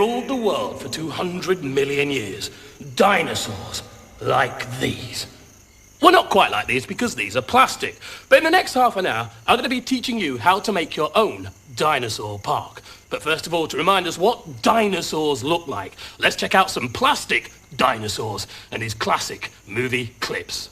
ruled the world for 200 million years. Dinosaurs like these. Well, not quite like these because these are plastic. But in the next half an hour, I'm going to be teaching you how to make your own dinosaur park. But first of all, to remind us what dinosaurs look like, let's check out some plastic dinosaurs and these classic movie clips.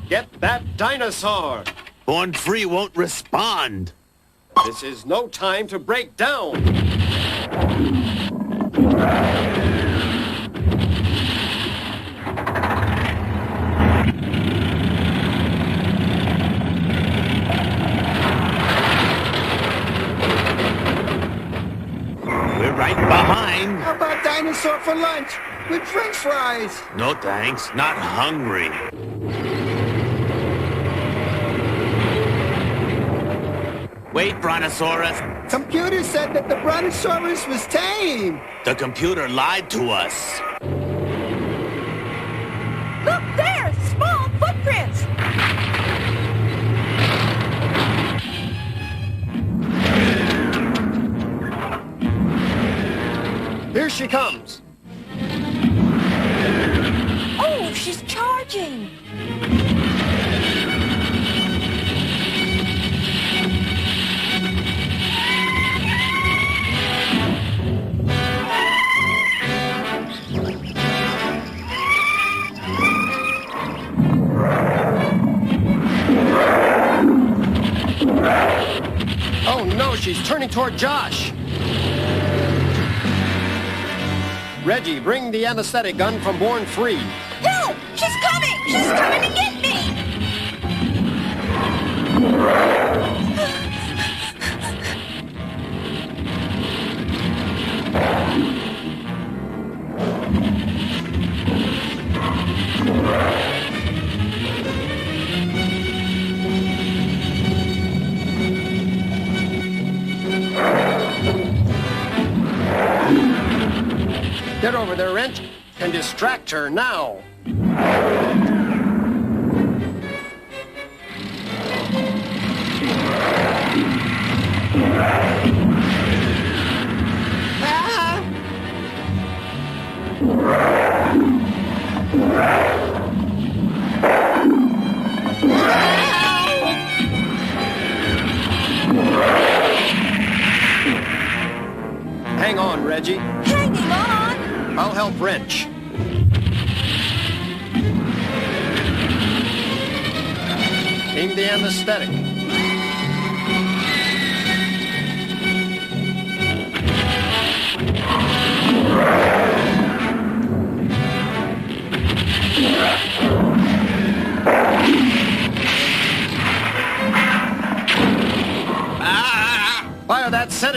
Get that dinosaur! Born Free won't respond. This is no time to break down! We're right behind. How about dinosaur for lunch with french fries? No thanks, not hungry. Wait, Brontosaurus. Computer said that the Brontosaurus was tame. The computer lied to us. Look there! Small footprints! Here she comes! Oh, she's charging! Oh no, she's turning toward Josh! Reggie, bring the anesthetic gun from Born Free. No! She's coming! She's coming to get me! Get over there, Wrench, and distract her now. Hang on, Reggie. Hanging on! I'll help Wrench. Aim the anesthetic.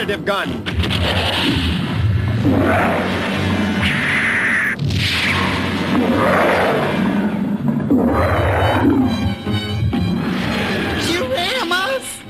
alternative gun. You ram us!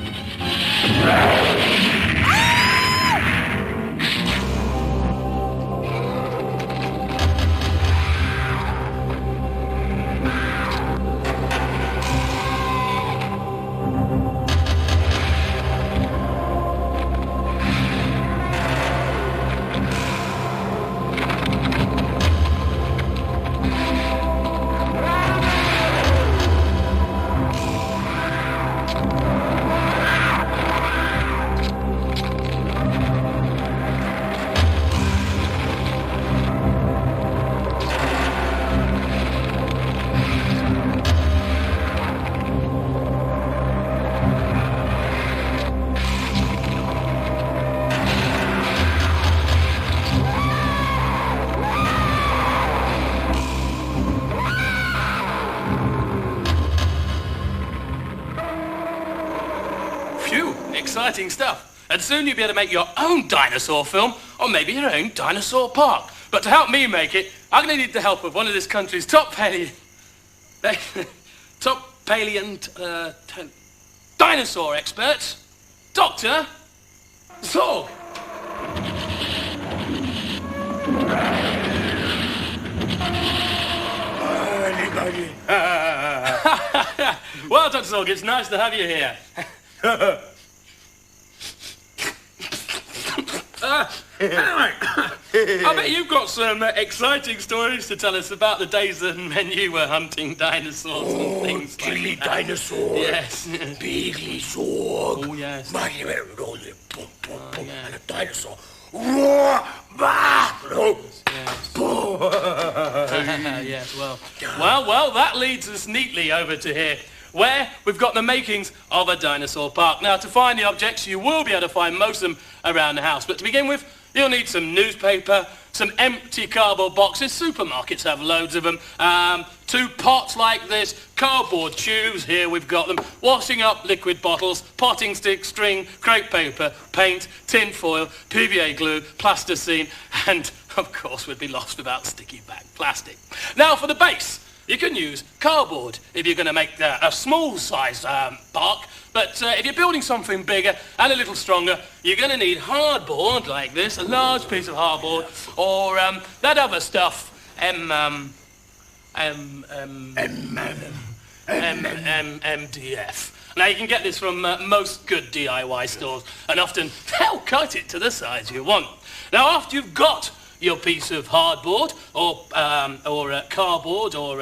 Exciting stuff. And soon you'll be able to make your own dinosaur film, or maybe your own dinosaur park. But to help me make it, I'm going to need the help of one of this country's top dinosaur experts, Dr. Zorg. Well, Dr. Zorg, it's nice to have you here. Anyway, I bet you've got some exciting stories to tell us about the days when you were hunting dinosaurs and things like that. Dinosaur. Yes. Bigly Zorg. Oh, yes. Mighty boom, boom, boom, and a dinosaur. Roar! Bah! Yes, well, that leads us neatly over to here, where we've got the makings of a dinosaur park. Now, to find the objects, you will be able to find most of them around the house. But to begin with, you'll need some newspaper, some empty cardboard boxes. Supermarkets have loads of them. 2 pots like this, cardboard tubes, here we've got them, washing up liquid bottles, potting stick, string, crepe paper, paint, tin foil, PVA glue, plasticine, and, of course, we'd be lost without sticky back plastic. Now, for the base, you can use cardboard if you're going to make a small-sized park, but if you're building something bigger and a little stronger, you're going to need hardboard like this, a large piece of hardboard, or that other stuff, MDF. Now, you can get this from most good DIY stores, and often they'll cut it to the size you want. Now, after you've got your piece of hardboard or cardboard or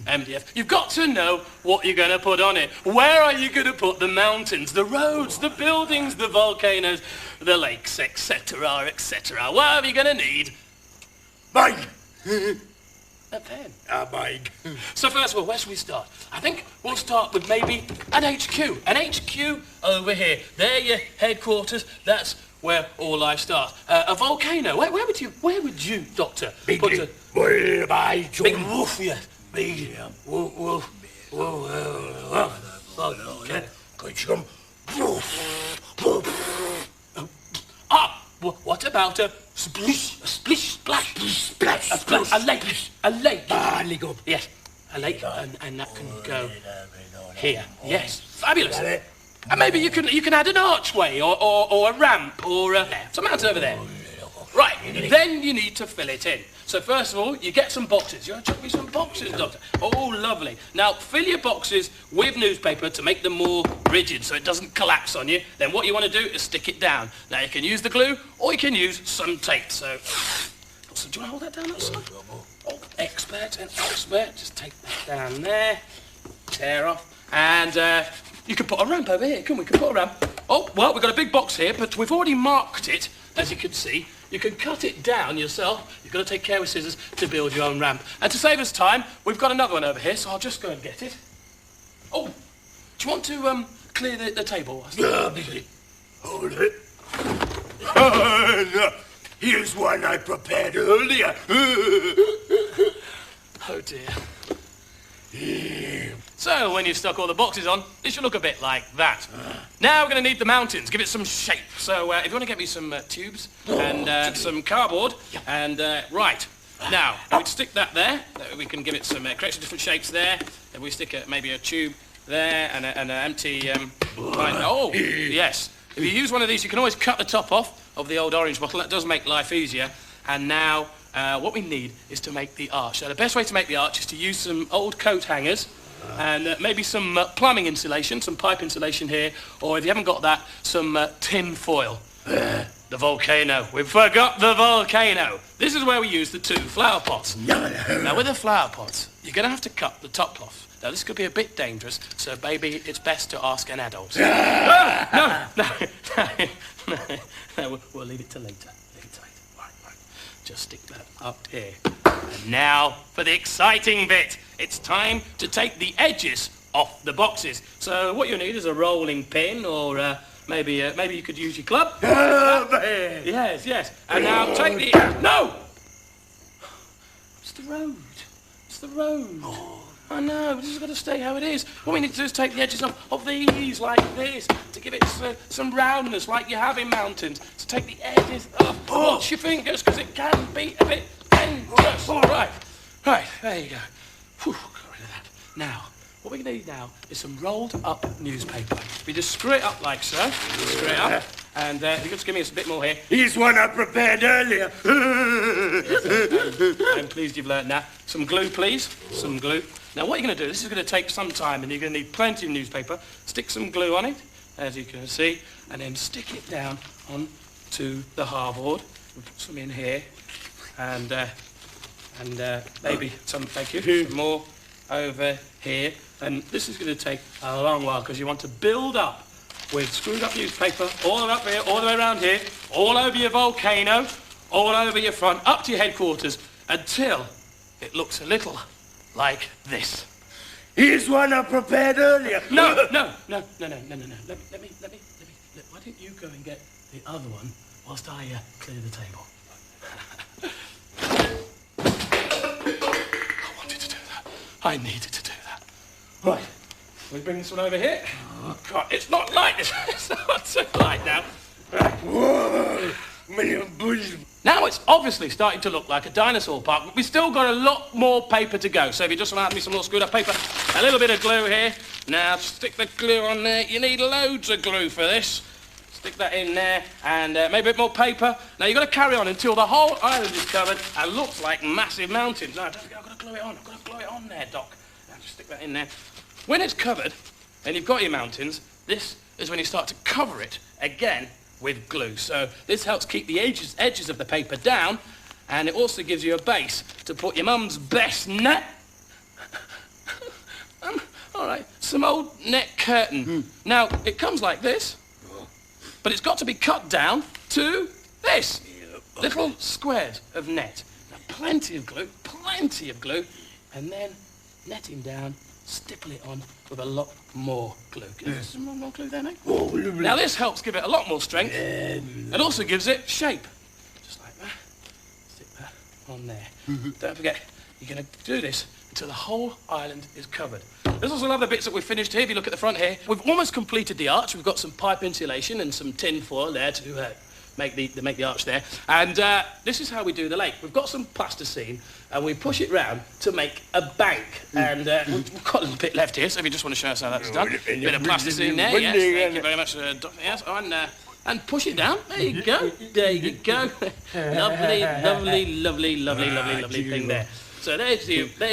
MDF. You've got to know what you're going to put on it. Where are you going to put the mountains, the roads, the buildings, the volcanoes, the lakes, etc., etc.? What are you going to need? Mike! A pen. Mike. So first of all, where should we start? I think we'll start with maybe an HQ. An HQ over here. They're your headquarters. That's where all life starts. A volcano. Where would you, Doctor, put a big woof? Yes. Big woof. What about a splish, splash, splash, a lake? Lake up. Yes, a lake, and that can go here. Yes, fabulous. And maybe you can add an archway or a ramp or some mountain over there. Right, then you need to fill it in. So first of all, you get some boxes. You want to chuck me some boxes, Doctor? Oh, lovely. Now, fill your boxes with newspaper to make them more rigid so it doesn't collapse on you. Then what you want to do is stick it down. Now, you can use the glue or you can use some tape. So do you want to hold that down outside? Oh, expert. Just take that down there. Tear off. And you can put a ramp over here, we can put a ramp. Oh, well, we've got a big box here, but we've already marked it, as you can see. You can cut it down yourself. You've got to take care with scissors to build your own ramp. And to save us time, we've got another one over here, so I'll just go and get it. Oh, do you want to clear the table? Hold it. Here's one I prepared earlier. Oh, dear. So when you've stuck all the boxes on, it should look a bit like that. Now we're going to need the mountains. Give it some shape. So if you want to get me some tubes and some cardboard, and right. Now, we'd stick that there. We can give it some, create some different shapes there. If we stick maybe a tube there and an empty line. Oh, yes. If you use one of these, you can always cut the top off of the old orange bottle. That does make life easier. And now, what we need is to make the arch. So the best way to make the arch is to use some old coat hangers and maybe some plumbing insulation, some pipe insulation here, or if you haven't got that, some tin foil. The volcano. We forgot the volcano. This is where we use the 2 flower pots. Now, with the flower pots, you're going to have to cut the top off. Now, this could be a bit dangerous, so maybe it's best to ask an adult. No, we'll leave it till later. Right. Just stick that up here. And now for the exciting bit. It's time to take the edges off the boxes. So what you'll need is a rolling pin, or maybe you could use your club. Yes. And now take the... No! It's the road. I know, this has got to stay how it is. What we need to do is take the edges off of these like this to give it some roundness like you have in mountains. So take the edges off. Watch your fingers because it can be a bit dangerous. All right, there you go. Whew, got rid of that. Now, what we're going to need now is some rolled up newspaper. We just screw it up like so. Screw it up. And you can just give me a bit more here. Here's one I prepared earlier. I'm pleased you've learnt that. Some glue, please. Some glue. Now, what you're going to do, this is going to take some time, and you're going to need plenty of newspaper. Stick some glue on it, as you can see, and then stick it down onto the hardboard. We'll put some in here, and maybe some, thank you, some more over here. And this is going to take a long while, because you want to build up with screwed up newspaper all the way up here, all the way around here, all over your volcano, all over your front, up to your headquarters, until it looks a little like this. Here's one I prepared earlier. No. Let me. Why don't you go and get the other one whilst I clear the table? I wanted to do that. I needed to do that. Right. We bring this one over here. Oh, God, it's not light. It's not so light now. Right. Whoa. Now it's obviously starting to look like a dinosaur park, but we've still got a lot more paper to go. So if you just want to have me some more screwed up paper, a little bit of glue here. Now stick the glue on there. You need loads of glue for this. Stick that in there, and maybe a bit more paper. Now you've got to carry on until the whole island is covered and looks like massive mountains. Now, don't forget, I've got to glue it on. I've got to glue it on there, Doc. Now just stick that in there. When it's covered, and you've got your mountains, this is when you start to cover it again with glue. So this helps keep the edges of the paper down, and it also gives you a base to put your mum's best net. All right, some old net curtain. Now, it comes like this, but it's got to be cut down to this. Little squares of net. Now, plenty of glue, and then netting down, stipple it on with a lot more glue. Can you get some more glue there, mate? Now this helps give it a lot more strength. It also gives it shape. Just like that. Stick that on there. Don't forget, you're going to do this until the whole island is covered. There's also other bits that we've finished here. If you look at the front here, we've almost completed the arch. We've got some pipe insulation and some tin foil there to make the arch there. And this is how we do the lake. We've got some plasticine, and we push it round to make a bank. And we've got a little bit left here, so if you just want to show us how that's done. Bit of plasticine there, yes. Thank you very much, yes. And push it down. There you go. There you go. Lovely thing there. So there's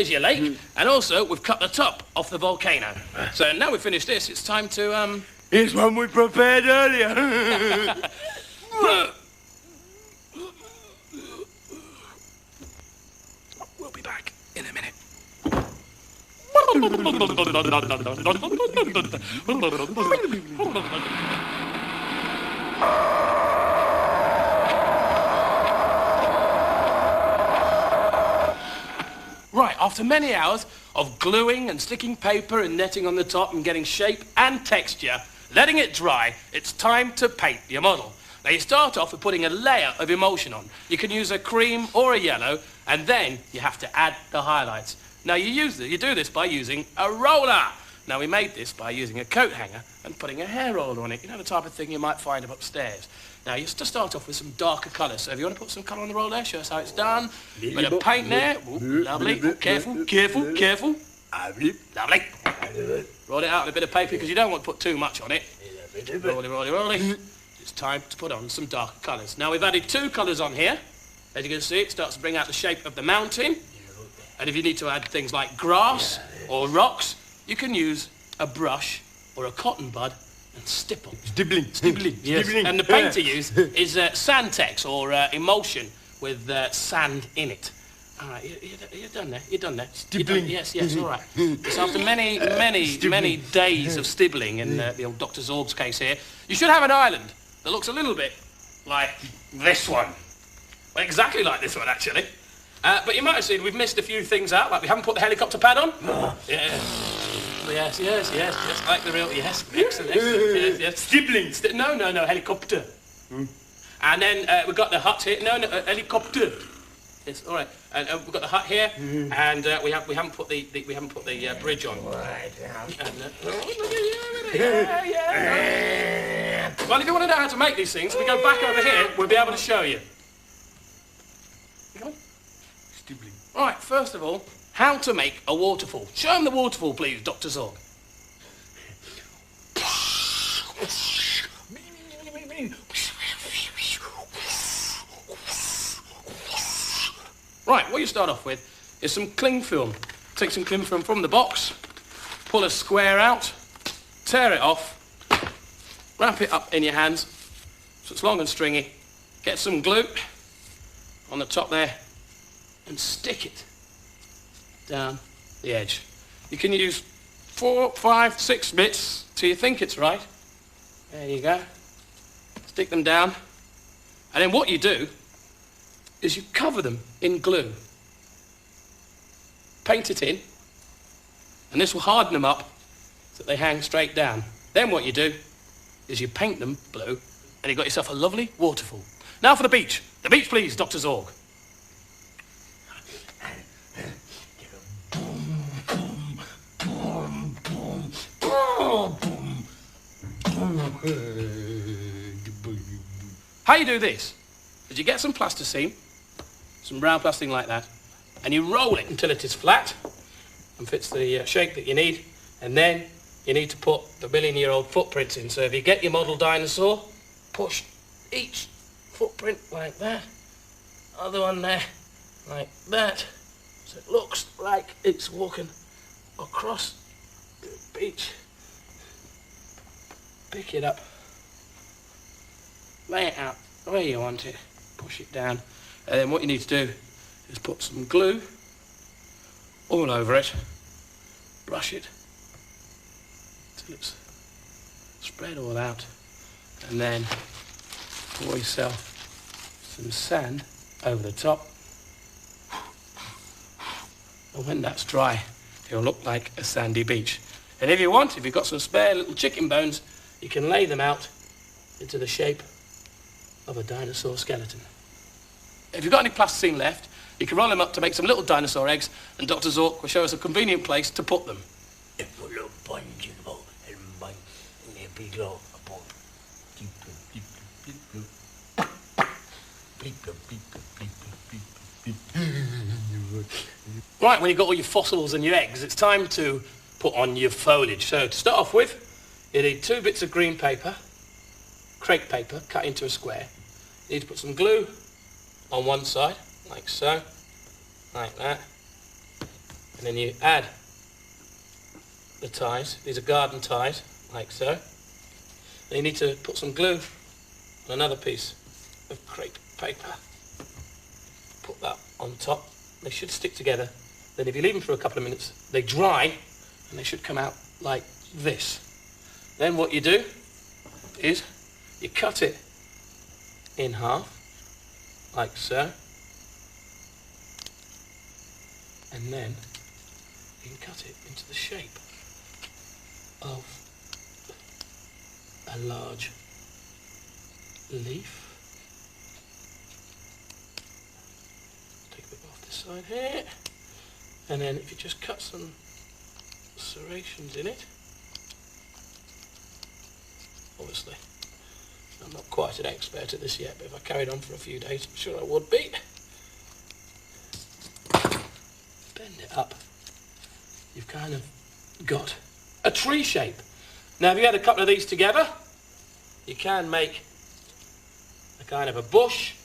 your lake. And also, we've cut the top off the volcano. So now we've finished this, it's time to, Here's one we prepared earlier. We'll be back in a minute. Right, after many hours of gluing and sticking paper and netting on the top and getting shape and texture, letting it dry, it's time to paint your model. Now you start off with putting a layer of emulsion on. You can use a cream or a yellow, and then you have to add the highlights. Now you do this by using a roller. Now we made this by using a coat hanger and putting a hair roller on it. You know, the type of thing you might find upstairs. Now you just start off with some darker colours. So if you want to put some colour on the roller there, show us how it's done. Bit of paint there. Ooh, lovely. Ooh, careful, careful, careful. Lovely. Roll it out in a bit of paper because you don't want to put too much on it. Rolly, rolly, rolly. It's time to put on some darker colours. Now we've added 2 colours on here. As you can see, it starts to bring out the shape of the mountain. And if you need to add things like grass or rocks, you can use a brush or a cotton bud and stipple. Stippling. Yes. And the paint to use is Sandtex or emulsion with sand in it. All right, you're done there. You're done there. Stippling. Yes, all right. It's after many days of stippling in the old Dr. Zorg's case here. You should have an island that looks a little bit like this one. Well, exactly like this one, actually. But you might have seen we've missed a few things out, like we haven't put the helicopter pad on. Yes, just like the real, yes, excellent. Yes. Stippling. No, helicopter. And then we've got the hut here. No, helicopter. Yes, all right. And we've got the hut here, and we haven't put the bridge on. Right. Well, if you want to know how to make these things, we go back over here. We'll be able to show you. Come on. Stippling. All right. First of all, how to make a waterfall. Show them the waterfall, please, Dr. Zorg. Right, what you start off with is some cling film. Take some cling film from the box, pull a square out, tear it off, wrap it up in your hands so it's long and stringy, get some glue on the top there and stick it down the edge. You can use 4, 5, 6 bits till you think it's right. There you go. Stick them down. And then what you do is you cover them in glue. Paint it in, and this will harden them up so that they hang straight down. Then what you do is you paint them blue, and you've got yourself a lovely waterfall. Now for the beach. The beach, please, Dr. Zorg. How you do this is you get some plasticine, some brown plastic like that, and you roll it until it is flat and fits the shape that you need, and then you need to put the million-year-old footprints in. So if you get your model dinosaur, push each footprint like that, other one there like that, so it looks like it's walking across the beach. Pick it up, lay it out where you want it, push it down, and then what you need to do is put some glue all over it, brush it till it's spread all out, and then pour yourself some sand over the top. And when that's dry, it'll look like a sandy beach. And if you want, if you've got some spare little chicken bones, you can lay them out into the shape of a dinosaur skeleton. If you've got any plasticine left, you can roll them up to make some little dinosaur eggs, and Dr. Zork will show us a convenient place to put them. Right, when you've got all your fossils and your eggs, it's time to put on your foliage. So to start off with, you need 2 bits of green paper, crepe paper, cut into a square. You need to put some glue on one side, like so, like that. And then you add the ties. These are garden ties, like so. Then you need to put some glue on another piece of crepe paper. Put that on top. They should stick together. Then if you leave them for a couple of minutes, they dry, and they should come out like this. Then what you do is you cut it in half, like so. And then you can cut it into the shape of a large leaf. Take a bit off this side here. And then if you just cut some serrations in it, obviously, I'm not quite an expert at this yet, but if I carried on for a few days, I'm sure I would be. Bend it up. You've kind of got a tree shape. Now, if you had a couple of these together, you can make a kind of a bush,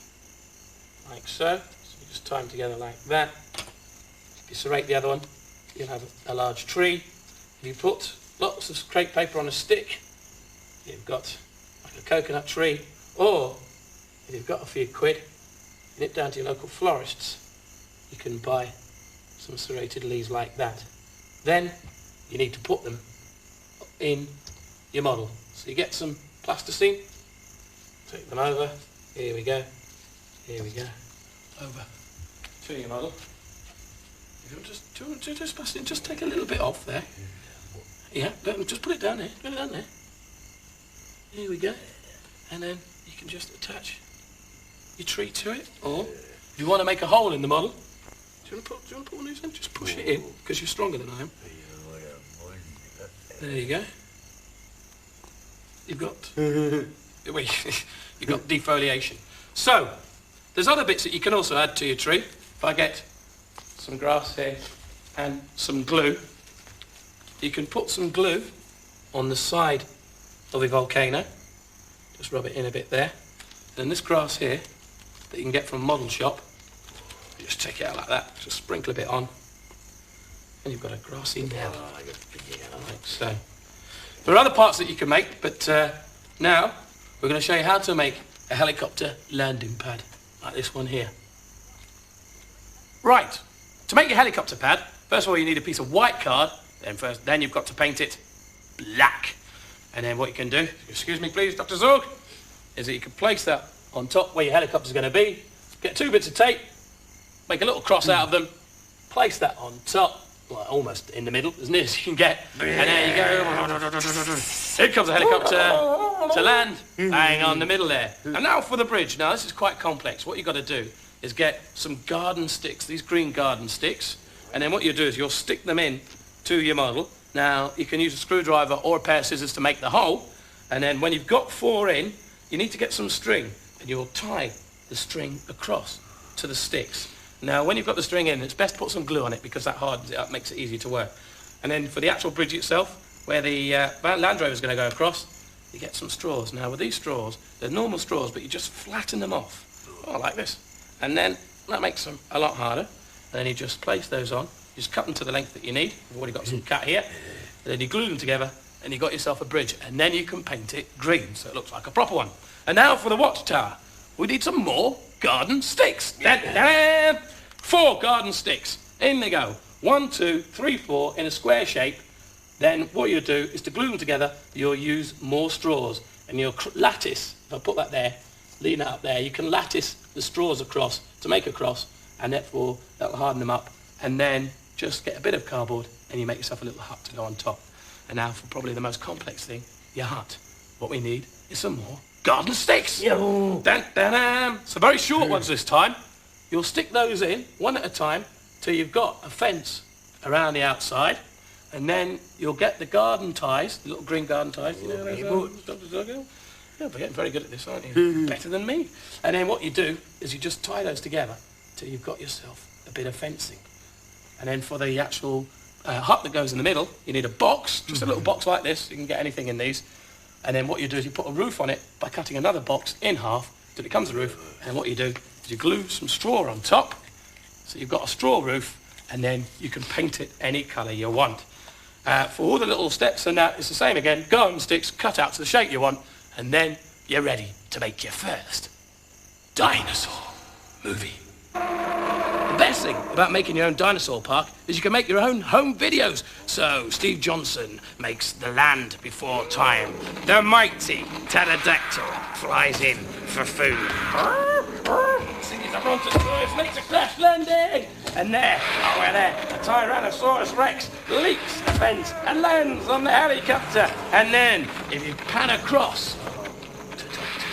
like so. So you just tie them together like that. If you serrate the other one, you'll have a large tree. If you put lots of crepe paper on a stick, you've got like a coconut tree. Or, if you've got a few quid, you nip down to your local florists, you can buy some serrated leaves like that. Then, you need to put them in your model. So you get some plasticine, take them over, here we go, over to your model. If you just take a little bit off there. Yeah, just put it down there, Here we go. And then you can just attach your tree to it, or if you want to make a hole in the model, do you want to put one of these in? Just push it in, because you're stronger than I am. There you go. You've got you've got defoliation. So there's other bits that you can also add to your tree. If I get some grass here and some glue, you can put some glue on the side of the volcano. Just rub it in a bit there. Then this grass here that you can get from a model shop, you just take it out like that. Just sprinkle a bit on, and you've got a grassy knoll, like so. There are other parts that you can make, but now we're going to show you how to make a helicopter landing pad, like this one here. Right, to make your helicopter pad, first of all you need a piece of white card, then you've got to paint it black. And then what you can do, excuse me please, Dr. Zorg, is that you can place that on top where your helicopter's going to be, get 2 bits of tape, make a little cross out of them, place that on top, well, almost in the middle, as near as you can get, and there you go. Here comes a helicopter to land, bang on the middle there. And now for the bridge. Now this is quite complex. What you've got to do is get some garden sticks, these green garden sticks, and then what you do is you'll stick them in to your model. Now you can use a screwdriver or a pair of scissors to make the hole, and then when you've got 4 in, you need to get some string, and you'll tie the string across to the sticks. Now, when you've got the string in, it's best to put some glue on it because that hardens it up, makes it easy to work. And then for the actual bridge itself, where the Land Rover is going to go across, you get some straws. Now, with these straws, they're normal straws, but you just flatten them off, like this. And then that makes them a lot harder. And then you just place those on. You just cut them to the length that you need. You've already got some cut here. And then you glue them together, and you've got yourself a bridge. And then you can paint it green, so it looks like a proper one. And now for the watchtower. We need some more garden sticks. 4 garden sticks. In they go. 1, 2, 3, 4 in a square shape. Then what you do is to glue them together, you'll use more straws. And you'll lattice, if I put that there, lean that up there, you can lattice the straws across to make a cross, and therefore that'll harden them up. And then just get a bit of cardboard and you make yourself a little hut to go on top. And now for probably the most complex thing, your hut. What we need is some more garden sticks. Dun, dun, dun. So very short ones this time. You'll stick those in one at a time till you've got a fence around the outside, and then you'll get the garden ties, the little green garden ties. You know those? Yeah, you're getting very good at this, aren't you? Better than me. And then what you do is you just tie those together till you've got yourself a bit of fencing. And then for the actual hut that goes in the middle, you need a box, just a little box like this. You can get anything in these. And then what you do is you put a roof on it by cutting another box in half till it becomes a roof. And what you do is you glue some straw on top, so you've got a straw roof, and then you can paint it any colour you want. For all the little steps and that, it's the same again. Garden sticks cut out to the shape you want, and then you're ready to make your first dinosaur movie. The best thing about making your own dinosaur park is you can make your own home videos. So Steve Johnson makes The Land Before Time. The mighty pterodactyl flies in for food. Sees a brontosaurus, makes a crash landing. And there, over there, a Tyrannosaurus Rex leaps the fence and lands on the helicopter. And then, if you pan across to Dr.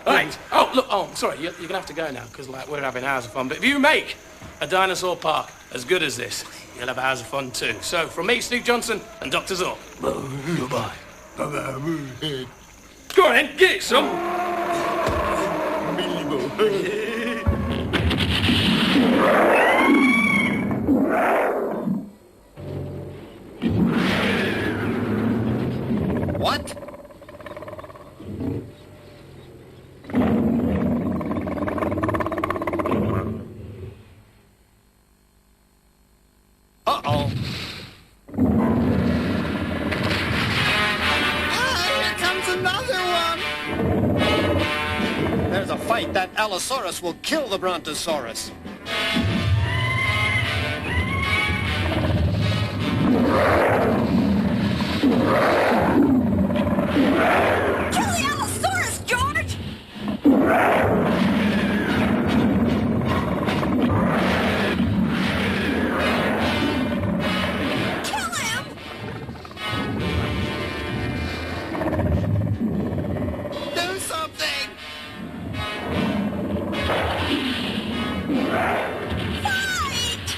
Right. Oh, look. Oh, sorry. You're gonna have to go now because like we're having hours of fun. But if you make a dinosaur park as good as this, you'll have hours of fun too. So from me, Steve Johnson, and Dr. Zork. Goodbye. Go on then, get it, son. What? Uh-oh. Here comes another one. There's a fight. That Allosaurus will kill the Brontosaurus. Kill the Allosaurus, George! Kill him! Do something. Fight!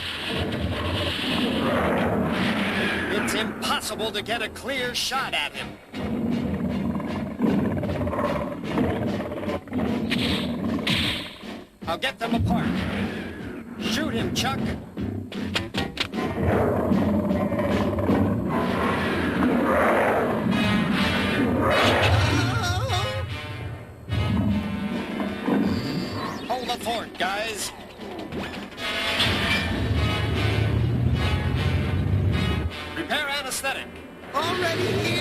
It's impossible to get a clear shot at him. I'll get them apart. Shoot him, Chuck. Hold the fort, guys. Prepare anesthetic. Already here.